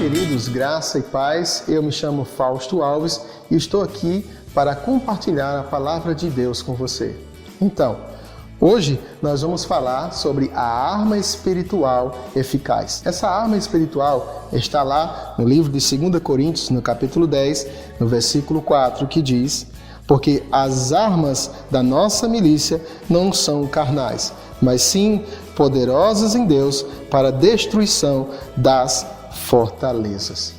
queridos, graça e paz. Eu me chamo Fausto Alves e estou aqui para compartilhar a palavra de Deus com você. Então, hoje nós vamos falar sobre a arma espiritual eficaz. Essa arma espiritual está lá no livro de 2 Coríntios, no capítulo 10, no versículo 4, que diz: porque as armas da nossa milícia não são carnais, mas sim poderosas em Deus para a destruição das fortalezas.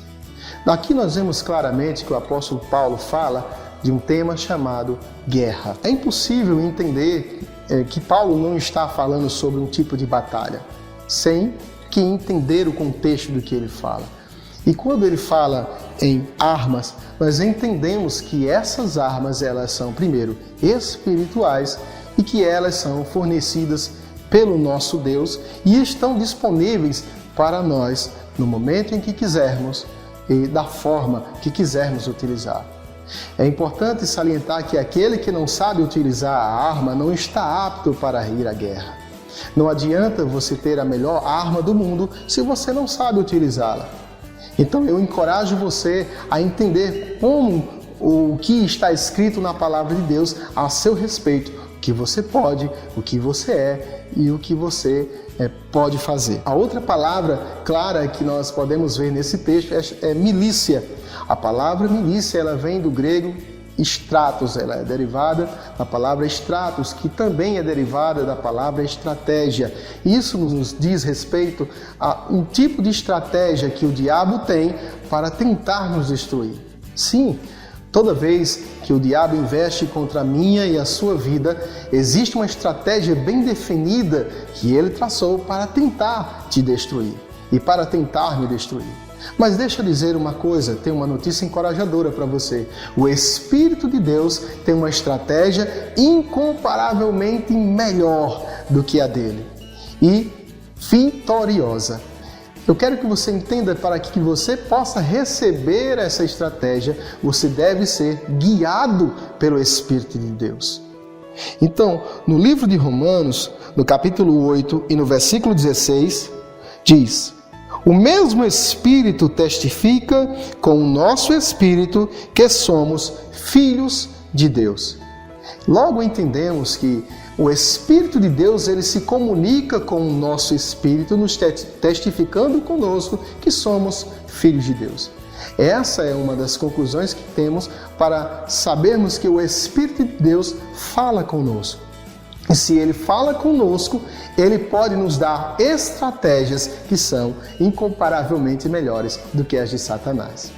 Aqui nós vemos claramente que o apóstolo Paulo fala de um tema chamado guerra. É impossível entender que Paulo não está falando sobre um tipo de batalha, sem que entender o contexto do que ele fala. E quando ele fala em armas, nós entendemos que essas armas, elas são, primeiro, espirituais e que elas são fornecidas pelo nosso Deus e estão disponíveis para nós no momento em que quisermos e da forma que quisermos utilizar. É importante salientar que aquele que não sabe utilizar a arma não está apto para ir à guerra. Não adianta você ter a melhor arma do mundo se você não sabe utilizá-la. Então eu encorajo você a entender como o que está escrito na palavra de Deus a seu respeito, o que você pode, o que você é e o que você pode fazer. A outra palavra clara que nós podemos ver nesse texto é milícia. A palavra milícia, ela vem do grego stratos, ela é derivada da palavra stratos, que também é derivada da palavra estratégia. Isso nos diz respeito a um tipo de estratégia que o diabo tem para tentar nos destruir. Sim, toda vez que o diabo investe contra a minha e a sua vida, existe uma estratégia bem definida que ele traçou para tentar te destruir e para tentar me destruir. Mas deixa eu dizer uma coisa, tem uma notícia encorajadora para você. O Espírito de Deus tem uma estratégia incomparavelmente melhor do que a dele e vitoriosa. Eu quero que você entenda, para que você possa receber essa estratégia, você deve ser guiado pelo Espírito de Deus. Então, no livro de Romanos, no capítulo 8 e no versículo 16, diz: o mesmo Espírito testifica com o nosso Espírito que somos filhos de Deus. Logo entendemos que o Espírito de Deus, ele se comunica com o nosso Espírito, nos testificando conosco que somos filhos de Deus. Essa é uma das conclusões que temos para sabermos que o Espírito de Deus fala conosco. E se ele fala conosco, ele pode nos dar estratégias que são incomparavelmente melhores do que as de Satanás.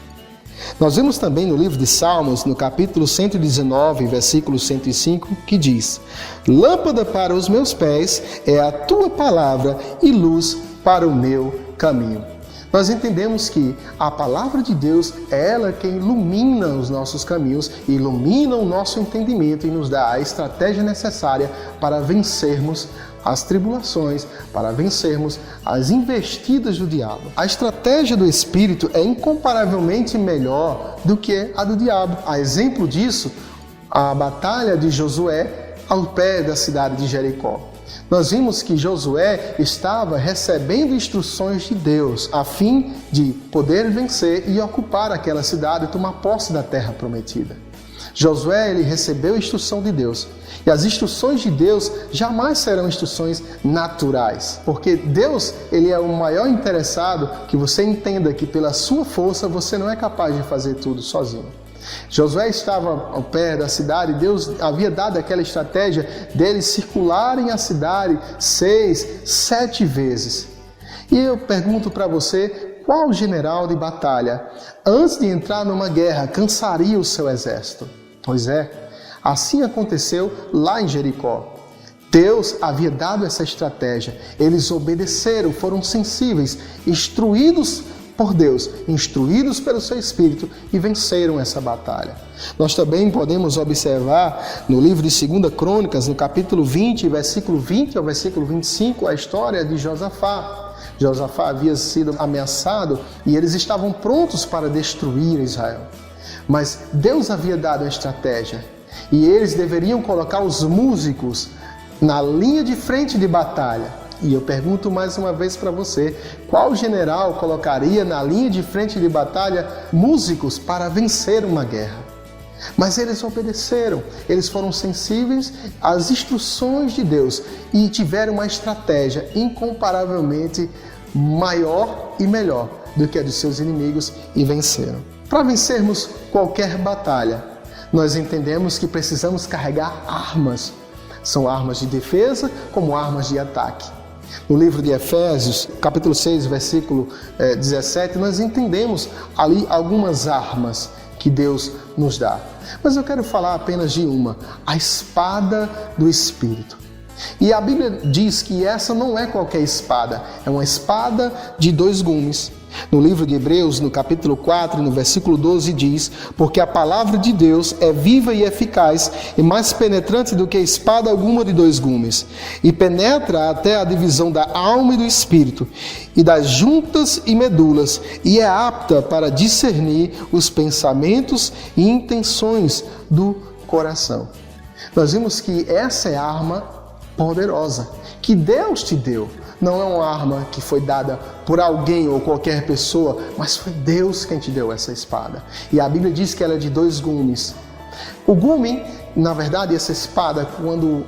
Nós vemos também no livro de Salmos, no capítulo 119, versículo 105, que diz: lâmpada para os meus pés é a tua palavra e luz para o meu caminho. Nós entendemos que a palavra de Deus é ela quem ilumina os nossos caminhos, ilumina o nosso entendimento e nos dá a estratégia necessária para vencermos as tribulações, para vencermos as investidas do diabo. A estratégia do Espírito é incomparavelmente melhor do que a do diabo. A exemplo disso, a batalha de Josué ao pé da cidade de Jericó. Nós vimos que Josué estava recebendo instruções de Deus a fim de poder vencer e ocupar aquela cidade e tomar posse da terra prometida. Josué, ele recebeu a instrução de Deus. E as instruções de Deus jamais serão instruções naturais, porque Deus, ele é o maior interessado que você entenda que pela sua força você não é capaz de fazer tudo sozinho. Josué estava ao pé da cidade, Deus havia dado aquela estratégia deles circularem a cidade 6, 7 vezes. E eu pergunto para você, qual general de batalha, antes de entrar numa guerra, cansaria o seu exército? Pois é, assim aconteceu lá em Jericó. Deus havia dado essa estratégia, eles obedeceram, foram sensíveis, instruídos por Deus, instruídos pelo seu Espírito e venceram essa batalha. Nós também podemos observar no livro de 2 Crônicas, no capítulo 20, versículo 20 ao versículo 25, a história de Josafá. Josafá havia sido ameaçado e eles estavam prontos para destruir Israel. Mas Deus havia dado a estratégia e eles deveriam colocar os músicos na linha de frente de batalha. E eu pergunto mais uma vez para você, qual general colocaria na linha de frente de batalha músicos para vencer uma guerra? Mas eles obedeceram, eles foram sensíveis às instruções de Deus e tiveram uma estratégia incomparavelmente maior e melhor do que a de seus inimigos e venceram. Para vencermos qualquer batalha, nós entendemos que precisamos carregar armas. São armas de defesa como armas de ataque. No livro de Efésios, capítulo 6, versículo 17, nós entendemos ali algumas armas que Deus nos dá. Mas eu quero falar apenas de uma, a espada do Espírito. E a Bíblia diz que essa não é qualquer espada, é uma espada de 2 gumes. No livro de Hebreus, no capítulo 4, no versículo 12, diz: porque a palavra de Deus é viva e eficaz e mais penetrante do que espada alguma de 2 gumes, e penetra até a divisão da alma e do espírito, e das juntas e medulas, e é apta para discernir os pensamentos e intenções do coração. Nós vimos que essa é a arma poderosa que Deus te deu. Não é uma arma que foi dada por alguém ou qualquer pessoa, mas foi Deus quem te deu essa espada. E a Bíblia diz que ela é de 2 gumes. O gume, na verdade, essa espada, quando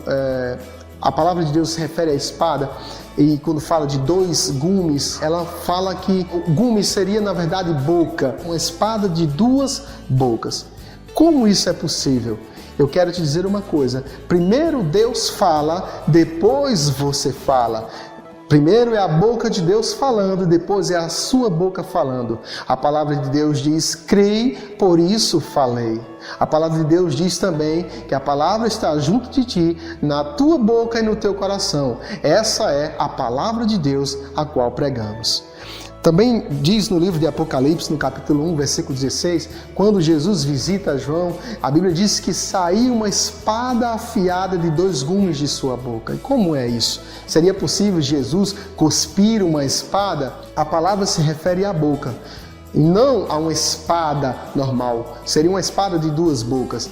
a palavra de Deus se refere à espada, e quando fala de 2 gumes, ela fala que o gume seria, na verdade, boca, uma espada de 2 bocas. Como isso é possível? Eu quero te dizer uma coisa, primeiro Deus fala, depois você fala. Primeiro é a boca de Deus falando, depois é a sua boca falando. A palavra de Deus diz, crei, por isso falei. A palavra de Deus diz também que a palavra está junto de ti, na tua boca e no teu coração. Essa é a palavra de Deus a qual pregamos. Também diz no livro de Apocalipse, no capítulo 1, versículo 16, quando Jesus visita João, a Bíblia diz que saiu uma espada afiada de 2 gumes de sua boca. E como é isso? Seria possível Jesus cuspir uma espada? A palavra se refere à boca, e não a uma espada normal. Seria uma espada de 2 bocas.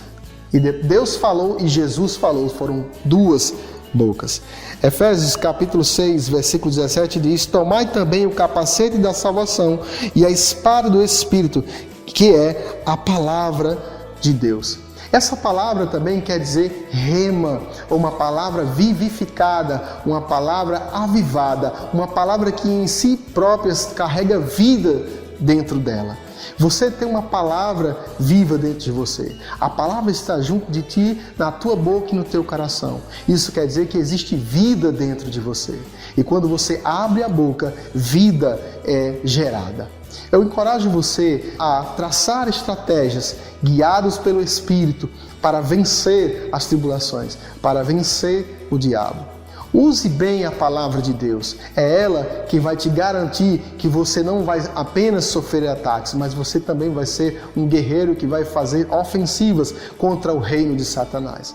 E Deus falou e Jesus falou, foram 2 bocas. Efésios capítulo 6, versículo 17 diz: tomai também o capacete da salvação e a espada do Espírito, que é a palavra de Deus. Essa palavra também quer dizer rema, ou uma palavra vivificada, uma palavra avivada, uma palavra que em si própria carrega vida dentro dela. Você tem uma palavra viva dentro de você. A palavra está junto de ti, na tua boca e no teu coração. Isso quer dizer que existe vida dentro de você. E quando você abre a boca, vida é gerada. Eu encorajo você a traçar estratégias guiados pelo Espírito para vencer as tribulações, para vencer o diabo. Use bem a palavra de Deus. É ela que vai te garantir que você não vai apenas sofrer ataques, mas você também vai ser um guerreiro que vai fazer ofensivas contra o reino de Satanás.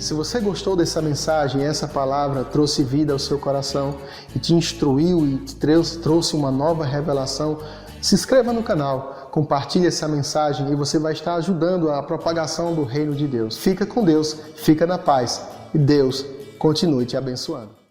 Se você gostou dessa mensagem, essa palavra trouxe vida ao seu coração e te instruiu e te trouxe uma nova revelação, se inscreva no canal, compartilhe essa mensagem e você vai estar ajudando a propagação do reino de Deus. Fica com Deus, fica na paz e Deus continue te abençoando.